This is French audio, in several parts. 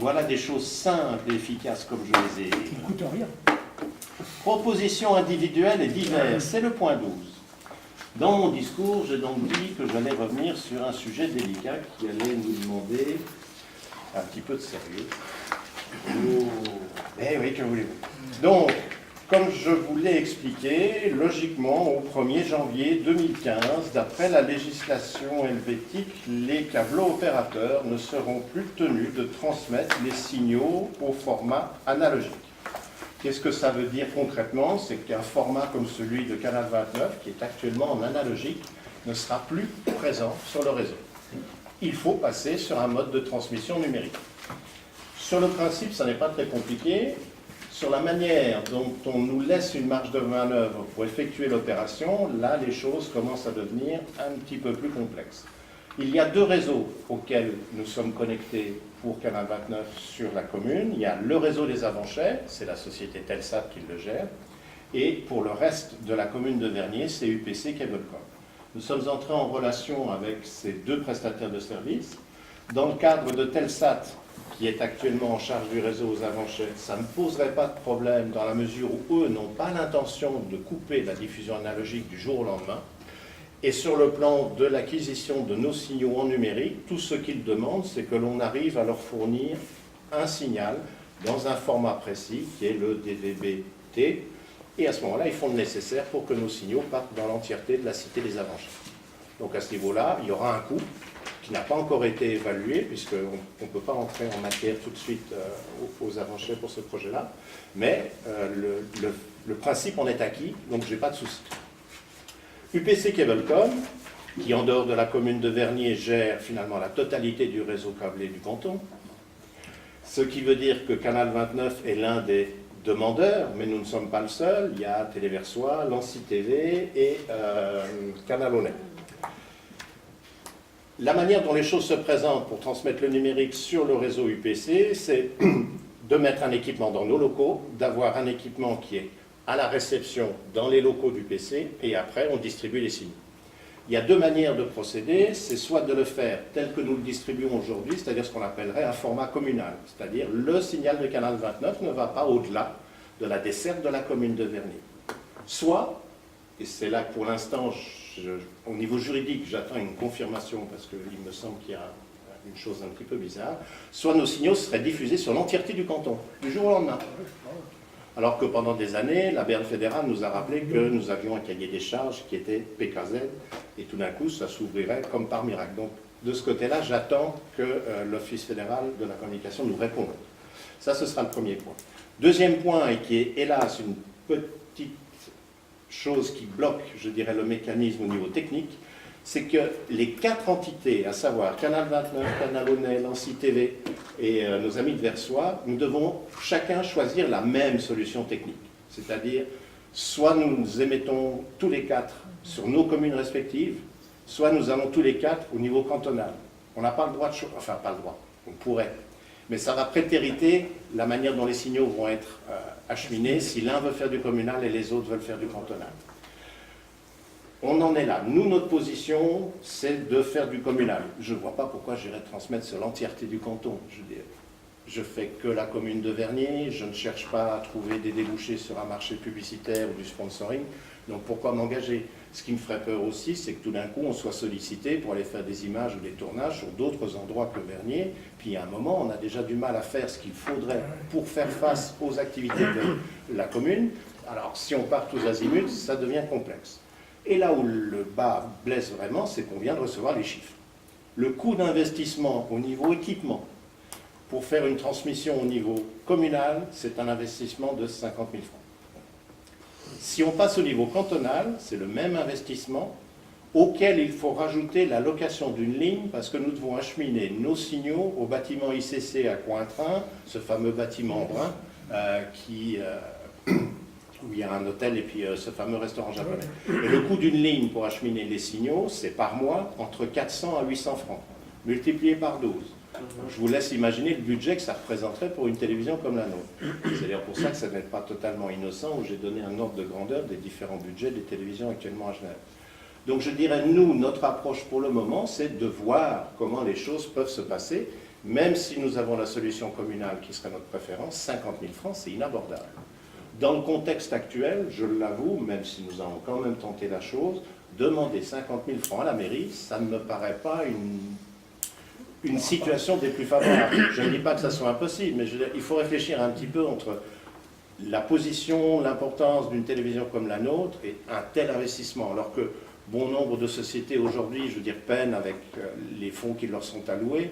Voilà des choses simples et efficaces comme je les ai. Qui ne coûte rien. Propositions individuelles et diverses, c'est le point 12. Dans mon discours, j'ai donc dit que j'allais revenir sur un sujet délicat qui allait nous demander un petit peu de sérieux. Eh oui, que voulez-vous. Donc, comme je vous l'ai expliqué, logiquement, au 1er janvier 2015, d'après la législation helvétique, les câbleaux-opérateurs ne seront plus tenus de transmettre les signaux au format analogique. Qu'est-ce que ça veut dire concrètement? C'est qu'un format comme celui de Canal 29, qui est actuellement en analogique, ne sera plus présent sur le réseau. Il faut passer sur un mode de transmission numérique. Sur le principe, ça n'est pas très compliqué. Sur la manière dont on nous laisse une marge de manœuvre pour effectuer l'opération, là, les choses commencent à devenir un petit peu plus complexes. Il y a deux réseaux auxquels nous sommes connectés pour Canal 29 sur la commune. Il y a le réseau des Avanchais, c'est la société Telsat qui le gère, et pour le reste de la commune de Vernier, c'est UPC Cablecom. Nous sommes entrés en relation avec ces deux prestataires de services. Dans le cadre de Telsat, qui est actuellement en charge du réseau aux Avanchais, ça ne poserait pas de problème dans la mesure où eux n'ont pas l'intention de couper la diffusion analogique du jour au lendemain. Et sur le plan de l'acquisition de nos signaux en numérique, tout ce qu'ils demandent, c'est que l'on arrive à leur fournir un signal dans un format précis, qui est le DVB-T. Et à ce moment-là, ils font le nécessaire pour que nos signaux partent dans l'entièreté de la cité des Avanchais. Donc à ce niveau-là, il y aura un coût qui n'a pas encore été évalué, puisqu'on ne peut pas entrer en matière tout de suite aux Avanchais pour ce projet-là. Mais le principe en est acquis, donc je n'ai pas de souci. UPC Cablecom, qui en dehors de la commune de Vernier gère finalement la totalité du réseau câblé du canton, ce qui veut dire que Canal 29 est l'un des demandeurs, mais nous ne sommes pas le seul. Il y a Téléversois, Lancy TV et Canal Honnête. La manière dont les choses se présentent pour transmettre le numérique sur le réseau UPC, c'est de mettre un équipement dans nos locaux, d'avoir un équipement qui est à la réception dans les locaux du PC, et après on distribue les signaux. Il y a deux manières de procéder, c'est soit de le faire tel que nous le distribuons aujourd'hui, c'est-à-dire ce qu'on appellerait un format communal, c'est-à-dire le signal de Canal 29 ne va pas au-delà de la desserte de la commune de Vernier. Soit, et c'est là que pour l'instant, au niveau juridique, j'attends une confirmation parce qu'il me semble qu'il y a une chose un petit peu bizarre, soit nos signaux seraient diffusés sur l'entièreté du canton, du jour au lendemain. Alors que pendant des années, la Berne fédérale nous a rappelé que nous avions un cahier des charges qui était PKZ, et tout d'un coup, ça s'ouvrirait comme par miracle. Donc, de ce côté-là, j'attends que l'Office fédéral de la communication nous réponde. Ça, ce sera le premier point. Deuxième point, et qui est hélas une petite chose qui bloque, je dirais, le mécanisme au niveau technique, c'est que les quatre entités, à savoir Canal 29, Canal Honnête, Lancy TV et nos amis de Versoix, nous devons chacun choisir la même solution technique. C'est-à-dire, soit nous émettons tous les quatre sur nos communes respectives, soit nous allons tous les quatre au niveau cantonal. On n'a pas le droit de choisir, enfin pas le droit, on pourrait, mais ça va prétériter la manière dont les signaux vont être acheminés si l'un veut faire du communal et les autres veulent faire du cantonal. On en est là. Nous, notre position, c'est de faire du communal. Je ne vois pas pourquoi j'irais transmettre sur l'entièreté du canton. Je fais que la commune de Vernier, je ne cherche pas à trouver des débouchés sur un marché publicitaire ou du sponsoring, donc pourquoi m'engager? Ce qui me ferait peur aussi, c'est que tout d'un coup, on soit sollicité pour aller faire des images ou des tournages sur d'autres endroits que Vernier, puis à un moment, on a déjà du mal à faire ce qu'il faudrait pour faire face aux activités de la commune. Alors, si on part tous azimuts, ça devient complexe. Et là où le bas blesse vraiment, c'est qu'on vient de recevoir les chiffres. Le coût d'investissement au niveau équipement pour faire une transmission au niveau communal, c'est un investissement de 50 000 francs. Si on passe au niveau cantonal, c'est le même investissement auquel il faut rajouter la location d'une ligne parce que nous devons acheminer nos signaux au bâtiment ICC à Cointrin, ce fameux bâtiment brun où il y a un hôtel et puis ce fameux restaurant japonais. Et le coût d'une ligne pour acheminer les signaux, c'est par mois entre 400 à 800 francs, multiplié par 12. Je vous laisse imaginer le budget que ça représenterait pour une télévision comme la nôtre. C'est d'ailleurs pour ça que ça n'est pas totalement innocent, où j'ai donné un ordre de grandeur des différents budgets des télévisions actuellement à Genève. Donc je dirais, nous, notre approche pour le moment, c'est de voir comment les choses peuvent se passer. Même si nous avons la solution communale qui serait notre préférence, 50 000 francs, c'est inabordable. Dans le contexte actuel, je l'avoue, même si nous avons quand même tenté la chose, demander 50 000 francs à la mairie, ça ne me paraît pas une situation des plus favorables. Je ne dis pas que ça soit impossible, mais il faut réfléchir un petit peu entre la position, l'importance d'une télévision comme la nôtre et un tel investissement, alors que bon nombre de sociétés aujourd'hui, je veux dire, peinent avec les fonds qui leur sont alloués.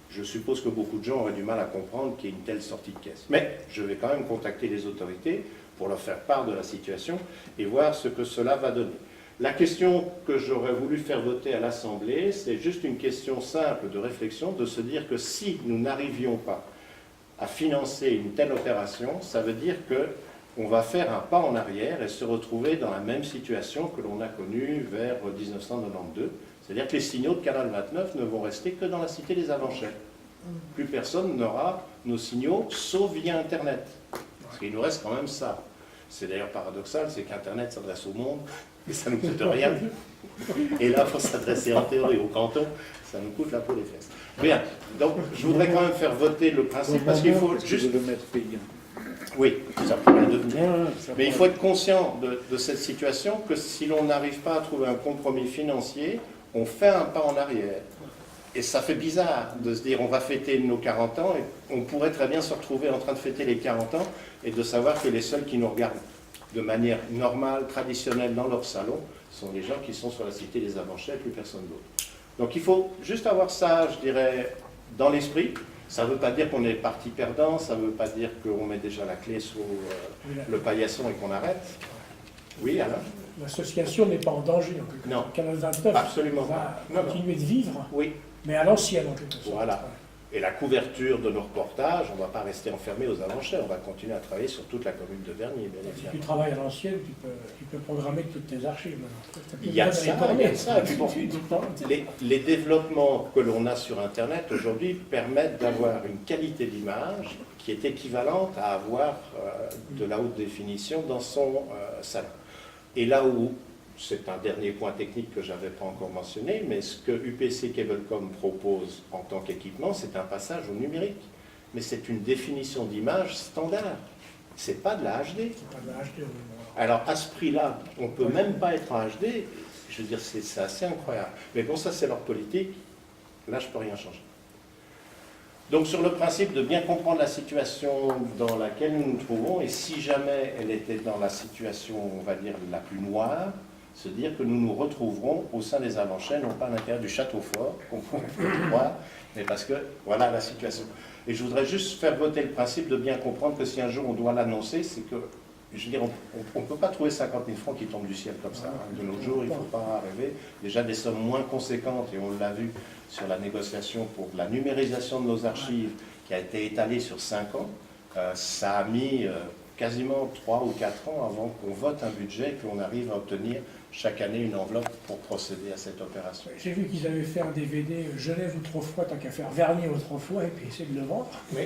Je suppose que beaucoup de gens auraient du mal à comprendre qu'il y ait une telle sortie de caisse. Mais je vais quand même contacter les autorités pour leur faire part de la situation et voir ce que cela va donner. La question que j'aurais voulu faire voter à l'Assemblée, c'est juste une question simple de réflexion, de se dire que si nous n'arrivions pas à financer une telle opération, ça veut dire qu'on va faire un pas en arrière et se retrouver dans la même situation que l'on a connue vers 1992. C'est-à-dire que les signaux de Canal 29 ne vont rester que dans la cité des Avanchets. Plus personne n'aura nos signaux, sauf via Internet. Parce qu'il nous reste quand même ça. C'est d'ailleurs paradoxal, c'est qu'Internet s'adresse au monde, et ça ne nous coûte rien. Et là, il faut s'adresser en théorie au canton, ça nous coûte la peau des fesses. Bien, donc je voudrais quand même faire voter le principe, parce qu'il faut juste... le mettre payant. Oui, ça pourrait le devenir. Mais il faut être conscient de cette situation, que si l'on n'arrive pas à trouver un compromis financier, on fait un pas en arrière. Et ça fait bizarre de se dire on va fêter nos 40 ans et on pourrait très bien se retrouver en train de fêter les 40 ans et de savoir que les seuls qui nous regardent de manière normale, traditionnelle dans leur salon sont les gens qui sont sur la cité des Avanchets et plus personne d'autre. Donc il faut juste avoir ça, je dirais, dans l'esprit. Ça ne veut pas dire qu'on est parti perdant, ça ne veut pas dire qu'on met déjà la clé sous le paillasson et qu'on arrête. Oui, Alain ? L'association n'est pas en danger, en quelque Non, sorte. Canal 29 absolument va pas. continuer de vivre, Oui, mais à l'ancienne, en quelque sorte. voilà. Et la couverture de nos reportages, on ne va pas rester enfermé aux Avanchets, on va continuer à travailler sur toute la commune de Vernier, bien Si tu évidemment. travailles à l'ancienne, tu peux programmer toutes tes archives maintenant. Il y a ça, il y a ça. Et puis bon, les développements que l'on a sur Internet aujourd'hui permettent d'avoir une qualité d'image qui est équivalente à avoir de la haute définition dans son salon. Et là où, c'est un dernier point technique que je n'avais pas encore mentionné, mais ce que UPC Cablecom propose en tant qu'équipement, c'est un passage au numérique. Mais c'est une définition d'image standard. Ce n'est pas de la HD. C'est pas de la HD, Alors, à ce prix-là, on ne peut même pas être en HD. Je veux dire, c'est assez incroyable. Mais bon, ça, c'est leur politique. Là, je ne peux rien changer. Donc, sur le principe de bien comprendre la situation dans laquelle nous nous trouvons, et si jamais elle était dans la situation, on va dire, la plus noire, se dire que nous nous retrouverons au sein des Avanchets, non pas à l'intérieur du château fort, qu'on pourrait croire, mais parce que voilà la situation. Et je voudrais juste faire voter le principe de bien comprendre que si un jour on doit l'annoncer, c'est que, je veux dire, on ne peut pas trouver 50 000 francs qui tombent du ciel comme ça. Hein. De nos jours, il ne faut pas rêver. Déjà des sommes moins conséquentes, et on l'a vu sur la négociation pour la numérisation de nos archives, qui a été étalée sur 5 ans, ça a mis quasiment 3 ou 4 ans avant qu'on vote un budget et qu'on arrive à obtenir chaque année une enveloppe pour procéder à cette opération. J'ai vu qu'ils avaient fait un DVD Genève autrefois, tant qu'à faire Vernier autrefois, et puis essayer de le vendre. Oui,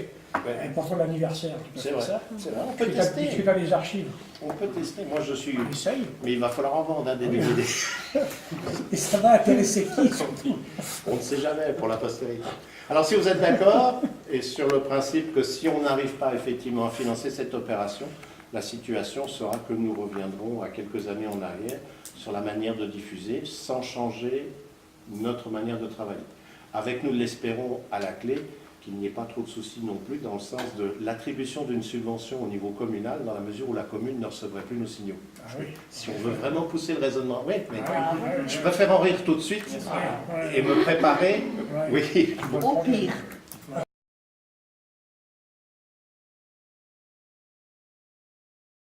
Et pour ton anniversaire, tu peux c'est faire vrai. ça. C'est vrai. On peut Tu as tester. des archives. On peut tester. Moi, je suis... Essaye. Mais il va falloir en vendre hein, des DVD. Et ça va intéresser qui, surtout? On ne sait jamais pour la postérité. Alors, si vous êtes d'accord, et sur le principe que si on n'arrive pas effectivement à financer cette opération, la situation sera que nous reviendrons à quelques années en arrière sur la manière de diffuser sans changer notre manière de travailler. Avec, nous l'espérons, à la clé, qu'il n'y ait pas trop de soucis non plus dans le sens de l'attribution d'une subvention au niveau communal dans la mesure où la commune ne recevrait plus nos signaux. Ah oui. Si on veut vraiment pousser le raisonnement, oui, mais Ah oui. je préfère en rire tout de suite Ouais. et me préparer. Ouais. Oui, Au pire.